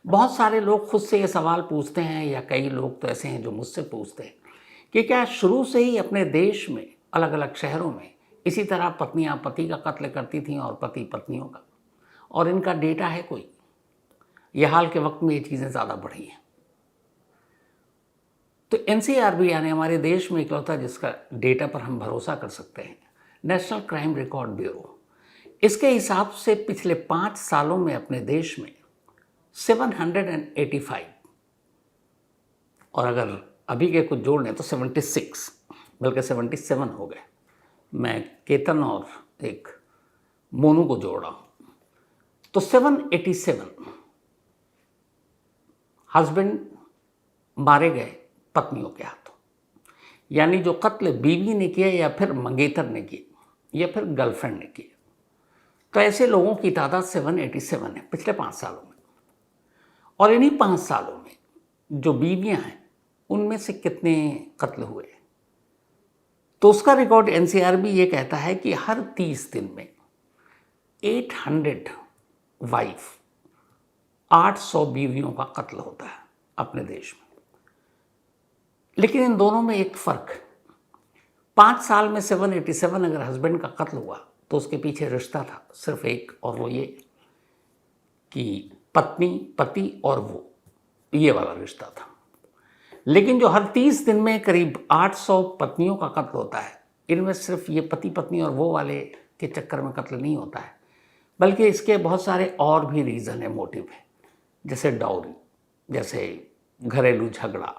बहुत सारे लोग खुद से ये सवाल पूछते हैं, या कई लोग तो ऐसे हैं जो मुझसे पूछते हैं कि क्या शुरू से ही अपने देश में अलग अलग शहरों में इसी तरह पत्नियां पति का कत्ल करती थीं और पति पत्नियों का, और इनका डेटा है कोई? ये हाल के वक्त में ये चीज़ें ज़्यादा बढ़ी हैं। तो एनसीआरबी यानी हमारे देश में इकलौता जिसका डेटा पर हम भरोसा कर सकते हैं, नेशनल क्राइम रिकॉर्ड ब्यूरो, इसके हिसाब से पिछले 5 सालों में अपने देश में 785, और अगर अभी के कुछ जोड़ लें तो 76, बल्कि 77 हो गए। मैं केतन और एक मोनू को जोड़ रहा हूँ, तो 787 हस्बैंड मारे गए पत्नियों के हाथों, यानी जो कत्ल बीवी ने किया या फिर मंगेतर ने किया या फिर गर्लफ्रेंड ने किया। तो ऐसे लोगों की तादाद 787 है पिछले 5 सालों में। और इन्हीं 5 सालों में जो बीवियां हैं उनमें से कितने कत्ल हुए, तो उसका रिकॉर्ड एनसीआरबी ये कहता है कि हर 30 दिन में 800 वाइफ, 800 बीवियों का कत्ल होता है अपने देश में। लेकिन इन दोनों में एक फर्क है। 5 साल में 787 अगर हस्बैंड का कत्ल हुआ तो उसके पीछे रिश्ता था सिर्फ एक, और वो ये कि पत्नी पति और वो, ये वाला रिश्ता था। लेकिन जो हर 30 दिन में करीब 800 पत्नियों का कत्ल होता है, इनमें सिर्फ ये पति पत्नी और वो वाले के चक्कर में कत्ल नहीं होता है, बल्कि इसके बहुत सारे और भी रीज़न है, मोटिव है, जैसे डाउरी, जैसे घरेलू झगड़ा,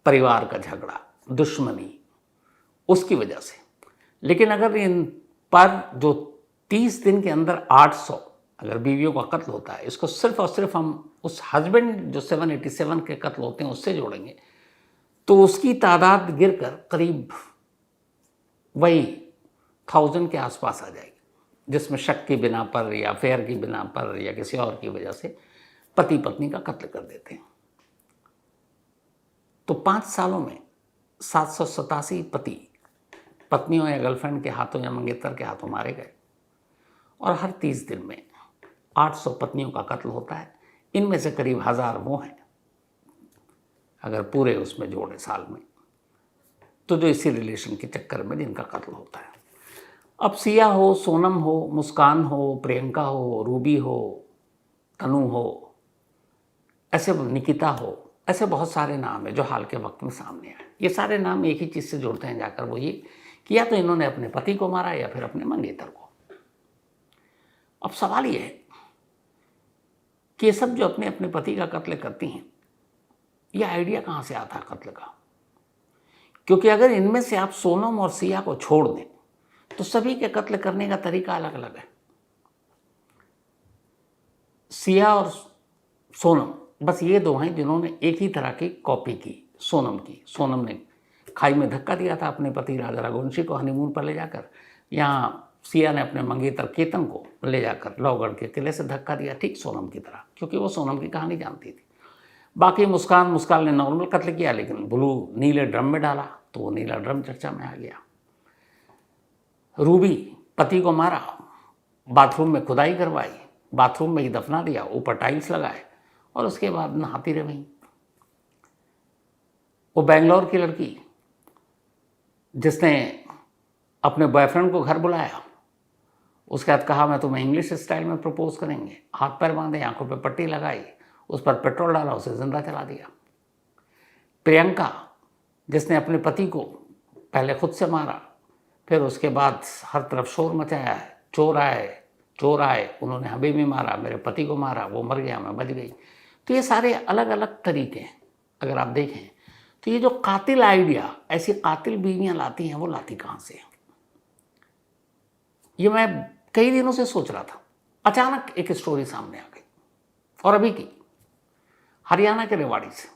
परिवार का झगड़ा, दुश्मनी, उसकी वजह से। लेकिन अगर इन पर जो 30 दिन के अंदर 800 अगर बीवियों का कत्ल होता है, इसको सिर्फ और सिर्फ हम उस हस्बैंड जो 787 के कत्ल होते हैं उससे जोड़ेंगे, तो उसकी तादाद गिरकर करीब वही 1000 के आसपास आ जाएगी, जिसमें शक की बिना पर या अफेयर की बिना पर या किसी और की वजह से पति पत्नी का कत्ल कर देते हैं। तो 5 सालों में 787 पति पत्नियों या गर्लफ्रेंड के हाथों या मंगेतर के हाथों मारे गए, और हर 30 दिन में 800 पत्नियों का कत्ल होता है। इनमें से करीब 1000 वो हैं, अगर पूरे उसमें जोड़े साल में, तो जो इसी रिलेशन के चक्कर में जिनका कत्ल होता है। अब सिया हो, सोनम हो, मुस्कान हो, प्रियंका हो, रूबी हो, तनु हो, ऐसे निकिता हो, ऐसे बहुत सारे नाम हैं जो हाल के वक्त में सामने आए। ये सारे नाम एक ही चीज़ से जुड़ते हैं जाकर, वो ये कि या तो इन्होंने अपने पति को मारा या फिर अपने मंगेतर को। अब सवाल ये है कि ये सब जो अपने अपने पति का कत्ल करती हैं, ये आइडिया कहाँ से आता है कत्ल का? क्योंकि अगर इनमें से आप सोनम और सिया को छोड़ दें तो सभी के कत्ल करने का तरीका अलग अलग है। सिया और सोनम बस ये दो हैं जिन्होंने एक ही तरह की कॉपी की सोनम की। सोनम ने खाई में धक्का दिया था अपने पति राजा रघुवंशी को हनीमून पर ले जाकर, यहाँ सिया ने अपने मंगेतर केतन को ले जाकर लौगढ़ के किले से धक्का दिया, ठीक सोनम की तरह, क्योंकि वो सोनम की कहानी जानती थी। बाकी मुस्कान ने नॉर्मल कत्ल किया, लेकिन ब्लू नीले ड्रम में डाला तो वो नीला ड्रम चर्चा में आ गया। रूबी पति को मारा, बाथरूम में खुदाई करवाई, बाथरूम में ही दफना दिया, ऊपर टाइल्स लगाए और उसके बाद नहाती रही। वो बेंगलोर की लड़की जिसने अपने बॉयफ्रेंड को घर बुलाया, उसके बाद कहा मैं तुम्हें इंग्लिश स्टाइल में प्रपोज करेंगे, हाथ पैर बांधे, आंखों पे पट्टी लगाई, उस पर पेट्रोल डाला, उसे जिंदा चला दिया। प्रियंका जिसने अपने पति को पहले खुद से मारा, फिर उसके बाद हर तरफ शोर मचाया है, चोर आए, उन्होंने हमें भी मारा, मेरे पति को मारा, वो मर गया, मैं बच गई। तो ये सारे अलग अलग तरीके हैं। अगर आप देखें तो ये जो कातिल आइडिया ऐसी कातिल बीवियां लाती हैं, वो लाती कहाँ से? ये मैं कई दिनों से सोच रहा था। अचानक एक स्टोरी सामने आ गई, और अभी की हरियाणा के रेवाड़ी से।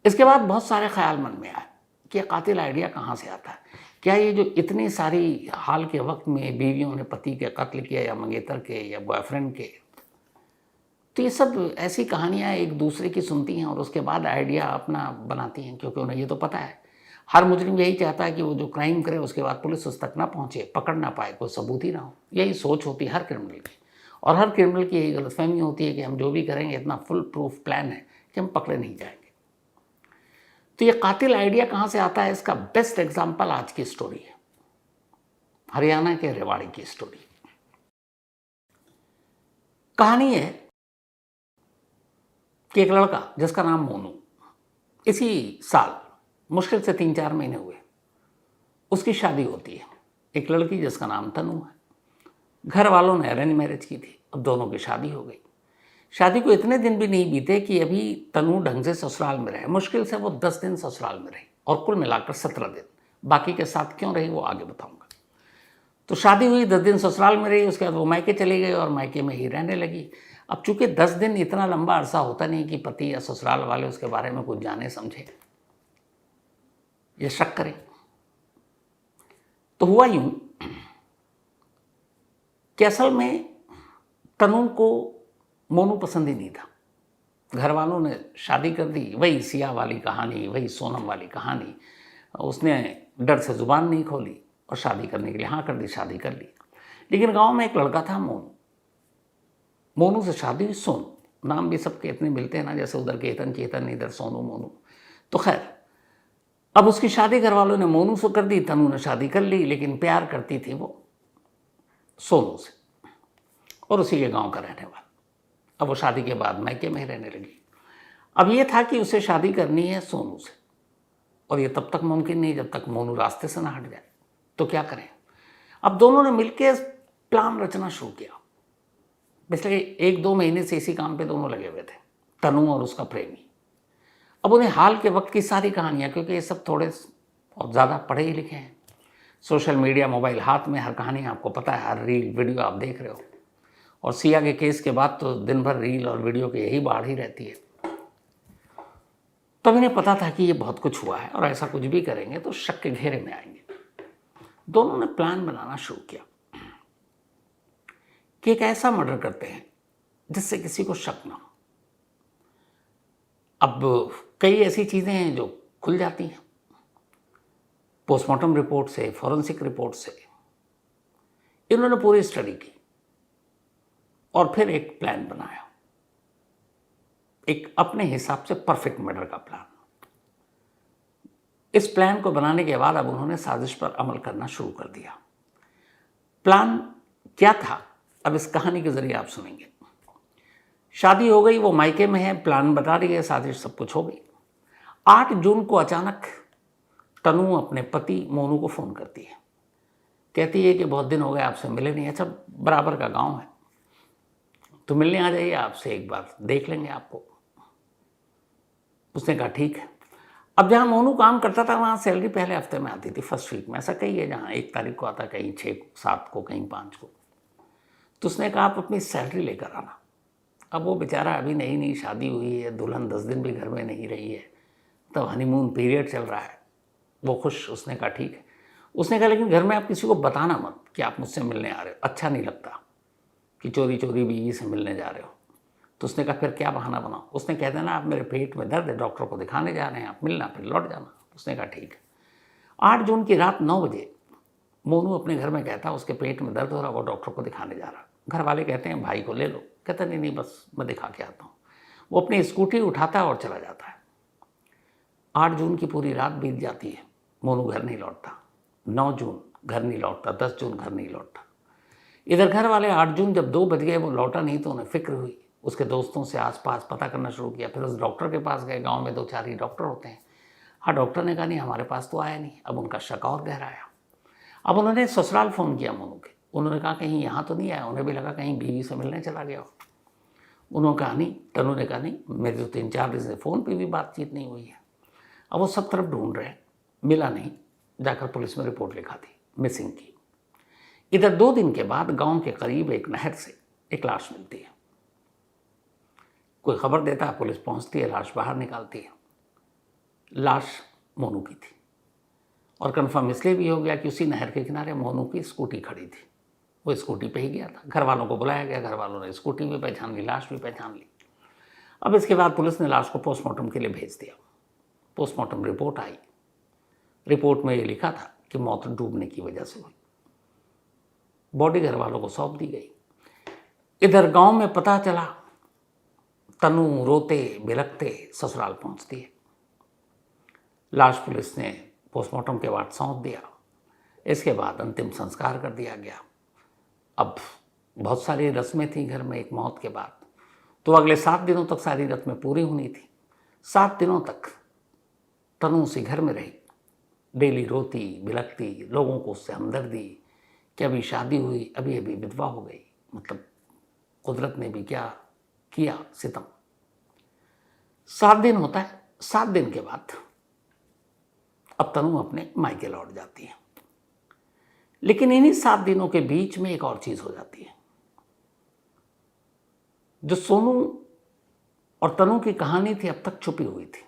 इसके बाद बहुत सारे ख्याल मन में आए कि कातिल आइडिया कहाँ से आता है। क्या ये जो इतनी सारी हाल के वक्त में बीवियों ने पति के कत्ल किया या मंगेतर के या बॉयफ्रेंड के, तो ये सब ऐसी कहानियाँ एक दूसरे की सुनती हैं और उसके बाद आइडिया अपना बनाती हैं, क्योंकि उन्हें ये तो पता है हर मुजरिम यही चाहता है कि वो जो क्राइम करे उसके बाद पुलिस उस तक ना पहुँचे, पकड़ ना पाए, कोई सबूत ही ना हो। यही सोच होती है हर क्रिमिनल की। और हर क्रिमिनल की यही गलतफहमी होती है कि हम जो भी करेंगे इतना फुल प्रूफ प्लान है कि हम पकड़े नहीं जाएंगे। तो ये कातिल आइडिया कहाँ से आता है, इसका बेस्ट एग्जाम्पल आज की स्टोरी है, हरियाणा के रेवाड़ी की स्टोरी। कहानी है कि एक लड़का जिसका नाम मोनू, इसी साल मुश्किल से 3-4 महीने हुए उसकी शादी होती है। एक लड़की जिसका नाम तनु है। घर वालों ने अरेंज मैरिज की थी, अब दोनों की शादी हो गई। शादी को इतने दिन भी नहीं बीते कि अभी तनु ढंग से ससुराल में रहे। मुश्किल से वो 10 दिन ससुराल में रही और कुल मिलाकर 17 दिन। बाकी के साथ क्यों रही वो आगे बताऊंगा। तो शादी हुई, 10 दिन ससुराल में रही, उसके बाद वो मायके चली गई और मायके में ही रहने लगी। अब चूंकि 10 दिन इतना लंबा अरसा होता नहीं कि पति या ससुराल वाले उसके बारे में कुछ जाने समझे या शक करें। तो हुआ यूं कि असल में तनु को मोनू पसंद ही नहीं था। घर वालों ने शादी कर दी, वही सिया वाली कहानी, वही सोनम वाली कहानी। उसने डर से जुबान नहीं खोली और शादी करने के लिए हाँ कर दी, शादी कर ली। लेकिन गांव में एक लड़का था मोनू। मोनू से शादी हुई सोनू, नाम भी सबके इतने मिलते हैं ना, जैसे उधर केतन चेतन, इधर सोनू मोनू। तो खैर अब उसकी शादी घर वालों ने मोनू से कर दी, तनु ने शादी कर ली, लेकिन प्यार करती थी वो सोनू से और उसी के गांव का रहने वाला। अब वो शादी के बाद मायके में रहने लगी। अब ये था कि उसे शादी करनी है सोनू से, और ये तब तक मुमकिन नहीं जब तक मोनू रास्ते से ना हट जाए। तो क्या करें। अब दोनों ने मिलकर प्लान रचना शुरू किया। पिछले 1-2 महीने से इसी काम पे दोनों लगे हुए थे, तनु और उसका प्रेमी। अब उन्हें हाल के वक्त की सारी कहानियाँ, क्योंकि ये सब थोड़े और ज़्यादा पढ़े ही लिखे हैं, सोशल मीडिया, मोबाइल हाथ में, हर कहानी आपको पता है, हर रील वीडियो आप देख रहे हो। और सिया के केस के बाद तो दिन भर रील और वीडियो की यही बाढ़ ही रहती है। तब इन्हें पता था कि ये बहुत कुछ हुआ है और ऐसा कुछ भी करेंगे तो शक के घेरे में आएंगे। दोनों ने प्लान बनाना शुरू किया कि एक ऐसा मर्डर करते हैं जिससे किसी को शक ना हो। अब कई ऐसी चीज़ें हैं जो खुल जाती हैं पोस्टमार्टम रिपोर्ट से, फॉरेंसिक रिपोर्ट से। इन्होंने पूरी स्टडी की और फिर एक प्लान बनाया, एक अपने हिसाब से परफेक्ट मर्डर का प्लान। इस प्लान को बनाने के बाद अब उन्होंने साजिश पर अमल करना शुरू कर दिया। प्लान क्या था, अब इस कहानी के जरिए आप सुनेंगे। शादी हो गई, वो मायके में है, प्लान बता रही है, साजिश सब कुछ हो गई। 8 जून को अचानक तनु अपने पति मोनू को फ़ोन करती है। कहती है कि बहुत दिन हो गए आपसे मिले नहीं। अच्छा, बराबर का गांव है तो मिलने आ जाइए, आपसे एक बार देख लेंगे आपको। उसने कहा ठीक है। अब जहाँ मोनू काम करता था वहाँ सैलरी पहले हफ्ते में आती थी, फर्स्ट वीक में। ऐसा कहीं है जहाँ 1 तारीख को आता, कहीं 6-7 को, कहीं 5 को। तो उसने कहा आप अपनी सैलरी लेकर आना। अब वो बेचारा अभी नई शादी हुई है, दुल्हन 10 दिन भी घर में नहीं रही है, तब हनीमून पीरियड चल रहा है, वो खुश। उसने कहा ठीक है। उसने कहा लेकिन घर में आप किसी को बताना मत कि आप मुझसे मिलने आ रहे हो, अच्छा नहीं लगता कि चोरी चोरी बीवी से मिलने जा रहे हो। तो उसने कहा फिर क्या बहाना बनाओ। उसने कह देना आप मेरे पेट में दर्द है, डॉक्टर को दिखाने जा रहे हैं, आप मिलना फिर लौट जाना। उसने कहा ठीक है। 8 जून की रात 9 बजे मोनू अपने घर में कहता उसके पेट में दर्द हो रहा, वो डॉक्टर को दिखाने जा रहा। घर वाले कहते हैं भाई को ले लो। कहता नहीं बस मैं दिखा के आता हूँ। वो अपनी स्कूटी उठाता है और चला जाता है। 8 जून की पूरी रात बीत जाती है, मोनू घर नहीं लौटता। 9 जून घर नहीं लौटता, 10 जून घर नहीं लौटता। इधर घर वाले 8 जून जब 2 बज गए वो लौटा नहीं तो उन्हें फिक्र हुई। उसके दोस्तों से आसपास पता करना शुरू किया। फिर उस डॉक्टर के पास गए, गांव में 2-4 ही डॉक्टर होते हैं। हाँ, डॉक्टर ने कहा नहीं हमारे पास तो आया नहीं। अब उनका शक और गहराया। अब उन्होंने ससुराल फ़ोन किया मोनू के। उन्होंने कहा कहीं यहाँ तो नहीं आया। उन्हें भी लगा कहीं बीवी से मिलने चला गया हो। उन्होंने कहा नहीं, तनु ने कहा नहीं, मेरी तो 3-4 दिन से फ़ोन पर भी बातचीत नहीं हुई है। अब वो सब तरफ ढूंढ रहे, मिला नहीं। जाकर पुलिस में रिपोर्ट लिखा दी मिसिंग की। इधर 2 दिन के बाद गांव के करीब एक नहर से एक लाश मिलती है। कोई खबर देता है, पुलिस पहुंचती है, लाश बाहर निकालती है। लाश मोनू की थी और कंफर्म इसलिए भी हो गया कि उसी नहर के किनारे मोनू की स्कूटी खड़ी थी। वो स्कूटी पे ही गया था। घर वालों को बुलाया गया, घर वालों ने स्कूटी भी पहचान ली, लाश भी पहचान ली। अब इसके बाद पुलिस ने लाश को पोस्टमार्टम के लिए भेज दिया। पोस्टमार्टम रिपोर्ट आई। रिपोर्ट में ये लिखा था कि मौत डूबने की वजह से हुई। बॉडी घर वालों को सौंप दी गई। इधर गांव में पता चला, तनु रोते बिलखते ससुराल पहुंचती है। लाश पुलिस ने पोस्टमार्टम के बाद सौंप दिया। इसके बाद अंतिम संस्कार कर दिया गया। अब बहुत सारी रस्में थी घर में एक मौत के बाद, तो अगले 7 दिनों तक सारी रस्में पूरी होनी थी। 7 दिनों तक तनु उसी घर में रही, डेली रोती बिलखती, लोगों को उससे हमदर्दी कि अभी शादी हुई, अभी अभी विधवा हो गई। मतलब कुदरत ने भी क्या किया सितम। 7 दिन होता है, 7 दिन के बाद अब तनु अपने मायके लौट जाती है। लेकिन इन्हीं 7 दिनों के बीच में एक और चीज हो जाती है। जो सोनू और तनु की कहानी थी अब तक छुपी हुई थी।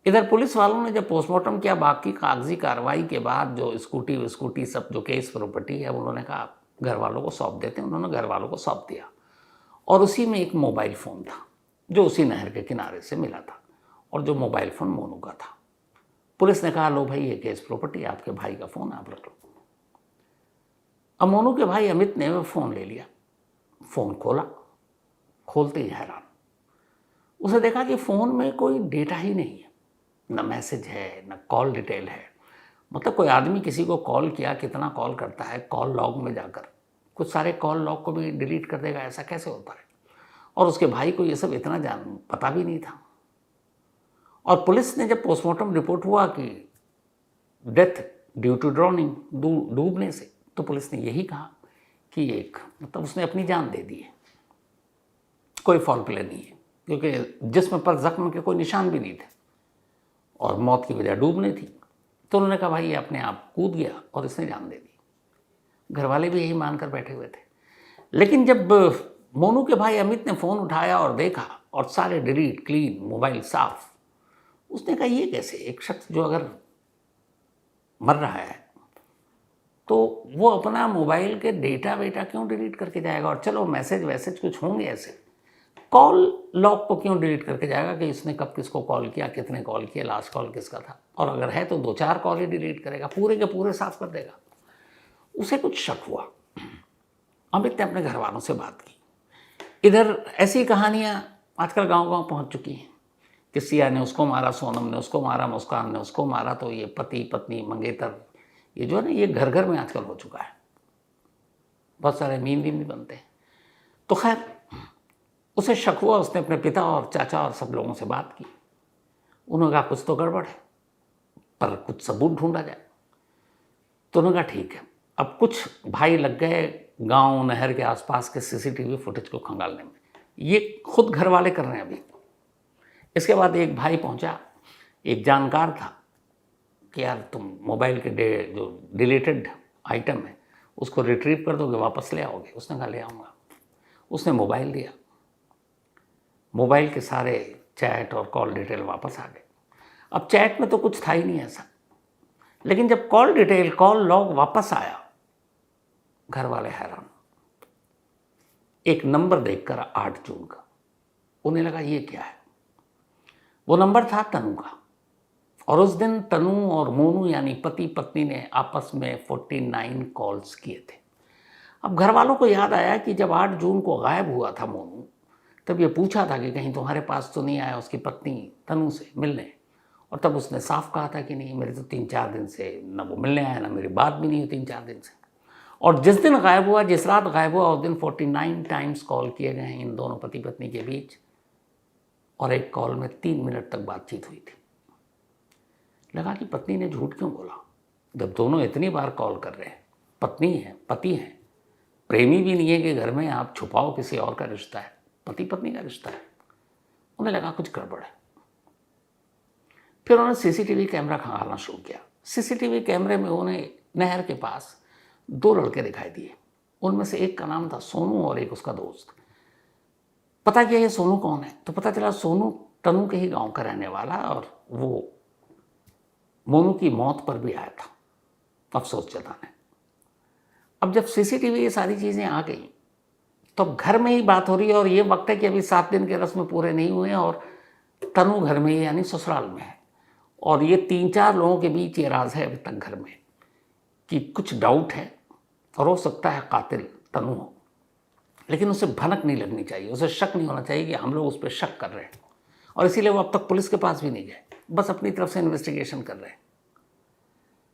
इधर पुलिस वालों ने जब पोस्टमार्टम किया, बाकी कागजी कार्रवाई के बाद जो स्कूटी सब जो केस प्रॉपर्टी है उन्होंने कहा घर वालों को सौंप देते हैं। उन्होंने घर वालों को सौंप दिया और उसी में एक मोबाइल फ़ोन था जो उसी नहर के किनारे से मिला था, और जो मोबाइल फ़ोन मोनू का था। पुलिस ने कहा लो भाई ये केस प्रॉपर्टी, आपके भाई का फ़ोन आप रख लो। अब मोनू के भाई अमित ने वो फ़ोन ले लिया, फ़ोन खोला, खोलते ही हैरान। उसे देखा कि फ़ोन में कोई डेटा ही नहीं है, न मैसेज है न कॉल डिटेल है। मतलब कोई आदमी किसी को कॉल किया, कितना कॉल करता है, कॉल लॉग में जाकर कुछ सारे कॉल लॉग को भी डिलीट कर देगा, ऐसा कैसे होता है। और उसके भाई को ये सब इतना पता भी नहीं था। और पुलिस ने जब पोस्टमार्टम रिपोर्ट हुआ कि डेथ ड्यू टू ड्रॉनिंग, डूबने से, तो पुलिस ने यही कहा कि एक मतलब उसने अपनी जान दे दी है, कोई फॉल प्ले नहीं है, क्योंकि जिस्म पर जख्म के कोई निशान भी नहीं थे और मौत की वजह डूबने थी। तो उन्होंने कहा भाई ये अपने आप कूद गया और इसने जान दे दी। घर वाले भी यही मानकर बैठे हुए थे। लेकिन जब मोनू के भाई अमित ने फ़ोन उठाया और देखा और सारे डिलीट, क्लीन, मोबाइल साफ, उसने कहा ये कैसे, एक शख्स जो अगर मर रहा है तो वो अपना मोबाइल के डेटा वेटा क्यों डिलीट करके जाएगा। और चलो मैसेज वैसेज कुछ होंगे ऐसे, कॉल लॉग को क्यों डिलीट करके जाएगा कि इसने कब किसको कॉल किया, कितने कॉल किए, लास्ट कॉल किसका था। और अगर है तो 2-4 कॉल ही डिलीट करेगा, पूरे के पूरे साफ कर देगा। उसे कुछ शक हुआ। अमित ने अपने घर वालों से बात की। इधर ऐसी कहानियाँ आजकल गांव-गांव पहुंच चुकी हैं कि सिया ने उसको मारा, सोनम ने उसको मारा, मुस्कान ने उसको मारा। तो ये पति पत्नी मंगेतर, ये जो है ना, ये घर घर में आजकल हो चुका है। बहुत सारे मीम भी बनते हैं। तो खैर उसे शक हुआ। उसने अपने पिता और चाचा और सब लोगों से बात की। उन्होंने कहा कुछ तो गड़बड़ है, पर कुछ सबूत ढूंढा जाए। तो उन्होंने कहा ठीक है। अब कुछ भाई लग गए गांव नहर के आसपास के सीसीटीवी फुटेज को खंगालने में। ये खुद घर वाले कर रहे हैं अभी। इसके बाद एक भाई पहुंचा, एक जानकार था कि यार तुम मोबाइल के जो डिलीटेड आइटम है उसको रिट्रीव कर दोगे, वापस ले आओगे। उसने कहा ले आऊँगा। उसने मोबाइल दिया, मोबाइल के सारे चैट और कॉल डिटेल वापस आ गए। अब चैट में तो कुछ था ही नहीं ऐसा, लेकिन जब कॉल डिटेल, कॉल लॉग वापस आया, घर वाले हैरान। एक नंबर देखकर 8 जून का, उन्हें लगा ये क्या है। वो नंबर था तनु का, और उस दिन तनु और मोनू यानी पति पत्नी ने आपस में 49 कॉल्स किए थे। अब घर वालों को याद आया कि जब 8 जून को गायब हुआ था मोनू, तब ये पूछा था कि कहीं तुम्हारे पास तो नहीं आया उसकी पत्नी तनु से मिलने। और तब उसने साफ कहा था कि नहीं, मेरे तो 3-4 दिन से न वो मिलने आया, ना मेरी बात भी नहीं हुई 3-4 दिन से। और जिस दिन गायब हुआ, जिस रात गायब हुआ, उस दिन 49 टाइम्स कॉल किए गए हैं इन दोनों पति पत्नी के बीच, और एक कॉल में 3 मिनट तक बातचीत हुई थी। लगा कि पत्नी ने झूठ क्यों बोला, जब दोनों इतनी बार कॉल कर रहे हैं, पत्नी है, पति है, प्रेमी भी नहीं है कि घर में आप छुपाओ किसी और का रिश्ता है, पति पत्नी का रिश्ता है। उन्हें लगा कुछ गड़बड़ है। फिर उन्होंने सीसीटीवी कैमरा खंगालना शुरू किया। सीसीटीवी कैमरे में उन्हें नहर के पास 2 लड़के दिखाई दिए। उनमें से एक का नाम था सोनू और एक उसका दोस्त। पता किया ये सोनू कौन है, तो पता चला सोनू तनु के ही गांव का रहने वाला, और वो मोनू की मौत पर भी आया था अफसोस जताने। अब जब सीसीटीवी ये सारी चीज़ें आ गई तो अब घर में ही बात हो रही है, और ये वक्त है कि अभी 7 दिन के रस्म पूरे नहीं हुए हैं और तनु घर में यानी ससुराल में है। और ये 3-4 लोगों के बीच ये राज है अभी तक घर में कि कुछ डाउट है और हो सकता है कातिल तनु हो। लेकिन उसे भनक नहीं लगनी चाहिए, उसे शक नहीं होना चाहिए कि हम लोग उस पर शक कर रहे हैं, और इसीलिए वो अब तक पुलिस के पास भी नहीं गए, बस अपनी तरफ से इन्वेस्टिगेशन कर रहे हैं।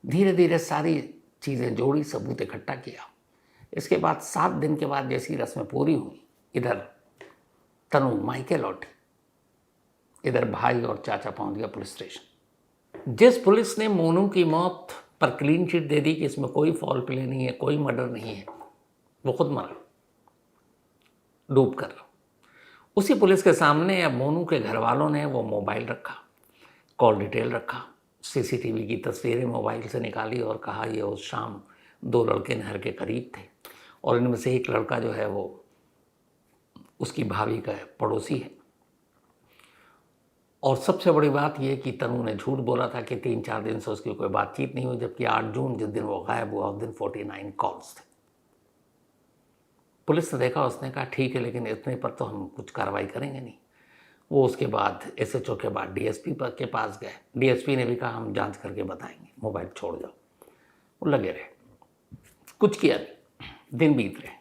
धीरे धीरे सारी चीज़ें जोड़ी, सबूत इकट्ठा किया। इसके बाद 7 दिन के बाद जैसी रस्में पूरी हुई, इधर तनु मायके लौटी, इधर भाई और चाचा पहुंच गया पुलिस स्टेशन। जिस पुलिस ने मोनू की मौत पर क्लीन चिट दे दी कि इसमें कोई फॉल प्ले नहीं है, कोई मर्डर नहीं है, वो खुद मरा डूब कर, उसी पुलिस के सामने अब मोनू के घर वालों ने वो मोबाइल रखा, कॉल डिटेल रखा, सीसीटीवी की तस्वीरें मोबाइल से निकाली और कहा ये उस शाम 2 लड़के नहर के करीब थे और इनमें से एक लड़का जो है वो उसकी भाभी का पड़ोसी है। और सबसे बड़ी बात यह कि तनु ने झूठ बोला था कि 3-4 दिन से उसकी कोई बातचीत नहीं हुई, जबकि 8 जून जिस दिन वो गायब हुआ उस दिन 49 कॉल्स थे। पुलिस ने देखा, उसने कहा ठीक है, लेकिन इतने पर तो हम कुछ कार्रवाई करेंगे नहीं। वो उसके बाद एसएचओ के बाद डीएसपी के पास गए। डीएसपी ने भी कहा हम जांच करके बताएंगे, मोबाइल छोड़ जाओ। वो लगे रहे, कुछ किया नहीं, दिन बीत रहे।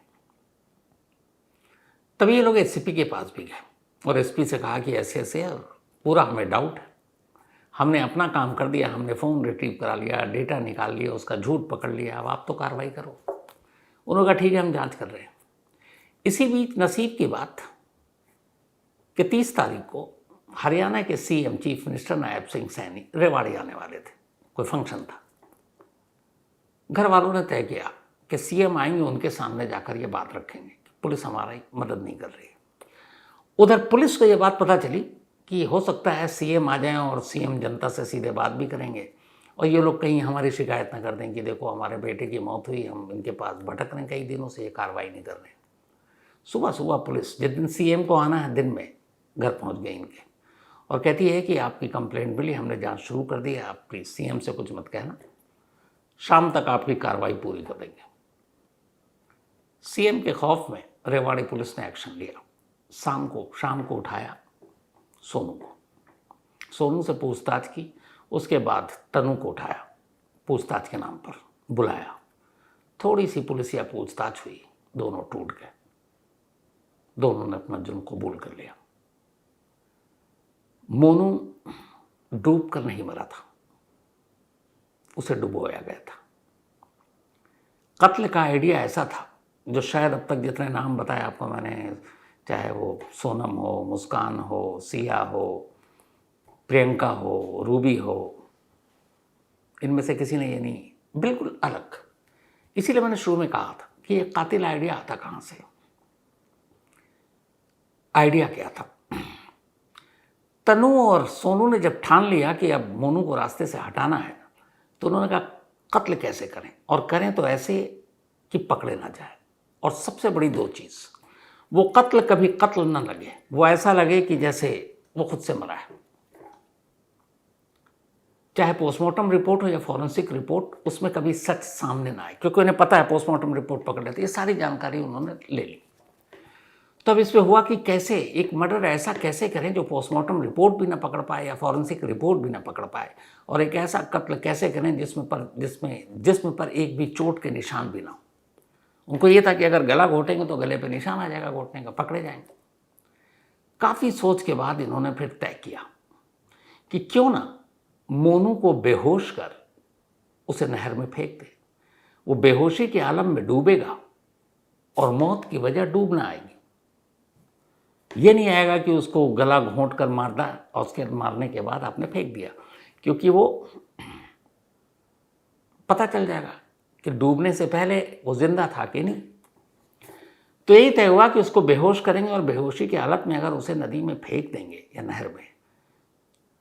तभी ये लोग एसपी के पास भी गए और एसपी से कहा कि ऐसे ऐसे पूरा हमें डाउट है, हमने अपना काम कर दिया, हमने फ़ोन रिट्रीव करा लिया, डेटा निकाल लिया, उसका झूठ पकड़ लिया, अब आप तो कार्रवाई करो। उन्होंने कहा ठीक है, हम जांच कर रहे हैं। इसी बीच नसीब की बात कि 30 तारीख को हरियाणा के CM chief minister Nayab Singh Saini Rewari आने वाले थे, कोई फंक्शन था। घर वालों ने तय किया कि सीएम आएंगे, उनके सामने जाकर ये बात रखेंगे कि पुलिस हमारी मदद नहीं कर रही है। उधर पुलिस को ये बात पता चली कि हो सकता है सीएम आ जाएं और सीएम जनता से सीधे बात भी करेंगे और ये लोग कहीं हमारी शिकायत ना कर दें कि देखो हमारे बेटे की मौत हुई, हम इनके पास भटक रहे हैं कई दिनों से, ये कार्रवाई नहीं कर रहे। सुबह सुबह पुलिस जिस दिन सीएम को आना है दिन में घर पहुंच गई इनके और कहती है कि आपकी कंप्लेंट मिली, हमने जांच शुरू कर दी है, आप प्लीज़ सीएम से कुछ मत कहना, शाम तक आपकी कार्रवाई पूरी कर देंगे। सीएम के खौफ में रेवाड़ी पुलिस ने एक्शन लिया। शाम को उठाया सोनू से पूछताछ की, उसके बाद तनु को उठाया, पूछताछ के नाम पर बुलाया। थोड़ी सी पुलिसिया पूछताछ हुई, दोनों टूट गए, दोनों ने अपना जुर्म कबूल कर लिया। मोनू डूब कर नहीं मरा था, उसे डुबोया गया था। कत्ल का आइडिया ऐसा था जो शायद अब तक जितने नाम बताए आपको मैंने, चाहे वो सोनम हो, मुस्कान हो, सिया हो, प्रियंका हो, रूबी हो, इनमें से किसी ने ये नहीं, बिल्कुल अलग। इसीलिए मैंने शुरू में कहा था कि ये कातिल आइडिया आता कहाँ से। आइडिया क्या था, तनु और सोनू ने जब ठान लिया कि अब मोनू को रास्ते से हटाना है तो उन्होंने कहा कत्ल कैसे करें, और करें तो ऐसे कि पकड़े ना जाए। और सबसे बड़ी 2 चीज़, वो कत्ल कभी कत्ल ना लगे, वो ऐसा लगे कि जैसे वो खुद से मरा है। चाहे पोस्टमार्टम रिपोर्ट हो या फॉरेंसिक रिपोर्ट, उसमें कभी सच सामने ना आए, क्योंकि उन्हें पता है पोस्टमार्टम रिपोर्ट पकड़ लेते। ये सारी जानकारी उन्होंने ले ली। तो अब इसमें हुआ कि कैसे एक मर्डर ऐसा कैसे करें जो पोस्टमार्टम रिपोर्ट भी ना पकड़ पाए या फॉरेंसिक रिपोर्ट भी ना पकड़ पाए, और एक ऐसा कत्ल कैसे करें जिसम पर एक भी चोट के निशान भी ना हो। उनको ये था कि अगर गला घोटेंगे तो गले पे निशान आ जाएगा घोटने का, पकड़े जाएंगे। काफ़ी सोच के बाद इन्होंने फिर तय किया कि क्यों ना मोनू को बेहोश कर उसे नहर में फेंक दे। वो बेहोशी के आलम में डूबेगा और मौत की वजह डूबना आएगी। ये नहीं आएगा कि उसको गला घोंट कर मार दा और उसके मारने के बाद आपने फेंक दिया, क्योंकि वो पता चल जाएगा कि डूबने से पहले वो जिंदा था कि नहीं। तो यही तय हुआ कि उसको बेहोश करेंगे और बेहोशी की हालत में अगर उसे नदी में फेंक देंगे या नहर में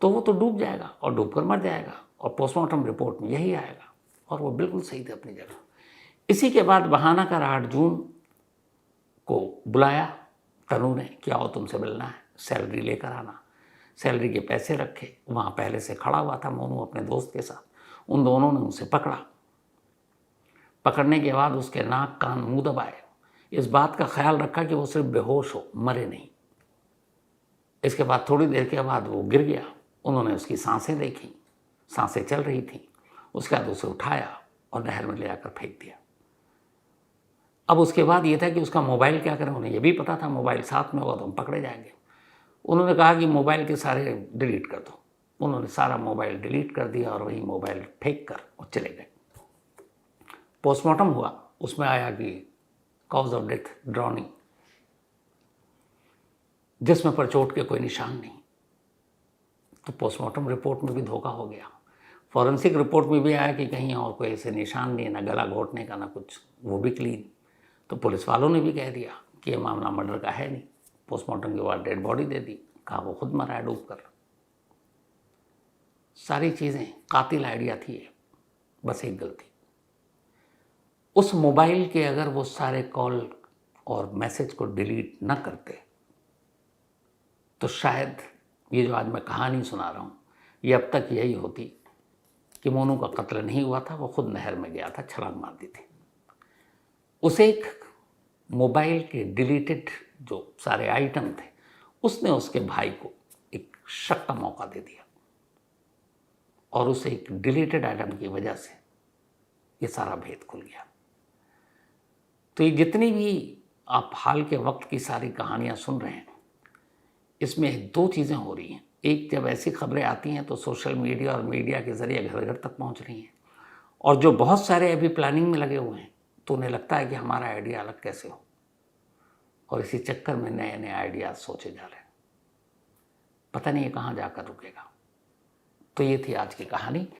तो वो तो डूब जाएगा और डूब कर मर जाएगा, और पोस्टमार्टम रिपोर्ट में यही आएगा। और वो बिल्कुल सही थे अपनी जगह। इसी के बाद बहाना कर 8 जून को बुलाया तनु ने कि आओ तुमसे मिलना है, सैलरी लेकर आना। सैलरी के पैसे रखे, वहाँ पहले से खड़ा हुआ था मोनू अपने दोस्त के साथ। उन दोनों ने उसे पकड़ा। पकड़ने के बाद उसके नाक कान मुंह दबाए, इस बात का ख्याल रखा कि वो सिर्फ बेहोश हो, मरे नहीं। इसके बाद थोड़ी देर के बाद वो गिर गया। उन्होंने उसकी सांसें देखी, सांसें चल रही थी। उसके बाद उसे उठाया और नहर में ले आकर फेंक दिया। अब उसके बाद ये था कि उसका मोबाइल क्या करें, उन्हें ये भी पता था मोबाइल साथ में होगा तो हम पकड़े जाएंगे। उन्होंने कहा कि मोबाइल के सारे डिलीट कर दो। उन्होंने सारा मोबाइल डिलीट कर दिया और वही मोबाइल फेंक कर वो चले गए। पोस्टमार्टम हुआ, उसमें आया कि कॉज ऑफ डेथ ड्राउनिंग, जिसमें पर चोट के कोई निशान नहीं। तो पोस्टमार्टम रिपोर्ट में भी धोखा हो गया। फॉरेंसिक रिपोर्ट में भी आया कि कहीं और कोई ऐसे निशान नहीं है, ना गला घोटने का ना कुछ, वो भी क्लीन। तो पुलिस वालों ने भी कह दिया कि ये मामला मर्डर का है नहीं। पोस्टमार्टम के बाद डेड बॉडी दे दी, कहा वो खुद मरा है डूब कर। सारी चीज़ें कातिल आइडिया थी, बस एक गलती, उस मोबाइल के अगर वो सारे कॉल और मैसेज को डिलीट न करते तो शायद ये जो आज मैं कहानी सुना रहा हूँ ये अब तक यही होती कि मोनू का कत्ल नहीं हुआ था, वो खुद नहर में गया था, छलांग मार दी थी। उसे एक मोबाइल के डिलीटेड जो सारे आइटम थे उसने उसके भाई को एक शक का मौका दे दिया और उसे एक डिलीटेड आइटम की वजह से ये सारा भेद खुल गया। तो ये जितनी भी आप हाल के वक्त की सारी कहानियाँ सुन रहे हैं, इसमें दो चीज़ें हो रही हैं। एक, जब ऐसी खबरें आती हैं तो सोशल मीडिया और मीडिया के ज़रिए घर घर तक पहुंच रही हैं, और जो बहुत सारे अभी प्लानिंग में लगे हुए हैं तो उन्हें लगता है कि हमारा आइडिया अलग कैसे हो, और इसी चक्कर में नए नए आइडियाज़ सोचे जा रहे हैं। पता नहीं ये कहाँ जाकर रुकेगा। तो ये थी आज की कहानी।